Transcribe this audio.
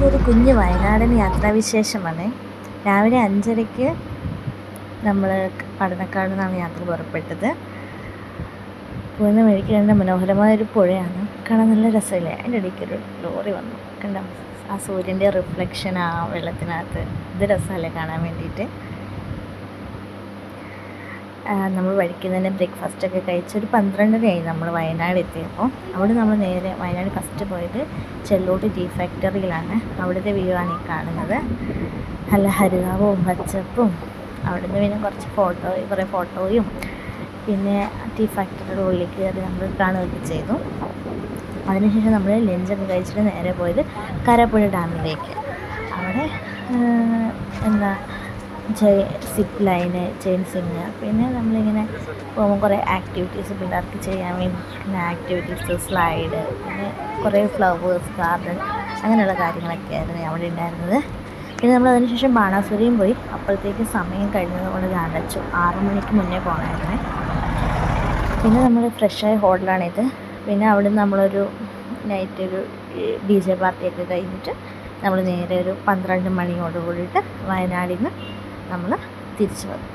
ഇതൊരു കുഞ്ഞ് വയനാടൻ യാത്രാവിശേഷമാണ്. രാവിലെ 5:30 നമ്മൾ പടന്നക്കാട് നിന്നാണ് യാത്ര പുറപ്പെട്ടത്. പോകുന്ന വഴിക്ക് കണ്ട മനോഹരമായൊരു പുഴയാണ്, കാണാൻ നല്ല രസമില്ലേ. അതിൻ്റെ ഇടയ്ക്കൊരു ലോറി വന്നു, കണ്ടോ ആ സൂര്യൻ്റെ റിഫ്ലക്ഷൻ ആ വെള്ളത്തിനകത്ത്. ഇത് രസമല്ലേ കാണാൻ വേണ്ടിയിട്ട്. നമ്മൾ വഴിക്ക് തന്നെ ബ്രേക്ക്ഫാസ്റ്റൊക്കെ കഴിച്ച് ഒരു 12:30 നമ്മൾ വയനാട് എത്തിയപ്പോൾ. അവിടെ നമ്മൾ നേരെ വയനാട് ഫസ്റ്റ് പോയത് ചെല്ലോട്ട് ടീ ഫാക്ടറിയിലാണ്. അവിടുത്തെ വ്യൂ ആണ് ഈ കാണുന്നത്. നല്ല ഹരിതാപവും പച്ചപ്പും. അവിടുന്ന് പിന്നെ കുറേ ഫോട്ടോയും പിന്നെ ടീ ഫാക്ടറിയുടെ ഉള്ളിൽ കയറി നമ്മൾ കാണുകയൊക്കെ ചെയ്തു. അതിനുശേഷം നമ്മൾ ലഞ്ചൊക്കെ കഴിച്ചിട്ട് നേരെ പോയത് കാരാപ്പുഴ ഡാമിലേക്ക്. അവിടെ സിപ്പ് ലൈന്, ചെയിൻ സ്വിങ്, പിന്നെ നമ്മളിങ്ങനെ പോകുമ്പോൾ കുറേ ആക്ടിവിറ്റീസ് പിള്ളേർക്ക് ചെയ്യാൻ വേണ്ടിയിട്ടുള്ള ആക്ടിവിറ്റീസ്, സ്ലൈഡ്, പിന്നെ കുറേ ഫ്ലവേഴ്സ് ഗാർഡൻ, അങ്ങനെയുള്ള കാര്യങ്ങളൊക്കെ ആയിരുന്നു അവിടെ ഉണ്ടായിരുന്നത്. പിന്നെ നമ്മൾ അതിനുശേഷം ബാണാസുരയും പോയി. അപ്പോഴത്തേക്ക് സമയം കഴിഞ്ഞതുകൊണ്ട് ഞാൻ അടച്ചു. 6 മണിക്ക് മുന്നേ പോകണമായിരുന്നേ. പിന്നെ നമ്മൾ ഫ്രഷായ ഹോട്ടലാണിത്. പിന്നെ അവിടെ നമ്മളൊരു നൈറ്റ് ഒരു DJ പാർട്ടിയൊക്കെ കഴിഞ്ഞിട്ട് നമ്മൾ നേരെ ഒരു 12 മണിയോട് കൂടിയിട്ട് വയനാടിൽ നിന്ന് നമ്മൾ തിരിച്ചു വന്നു.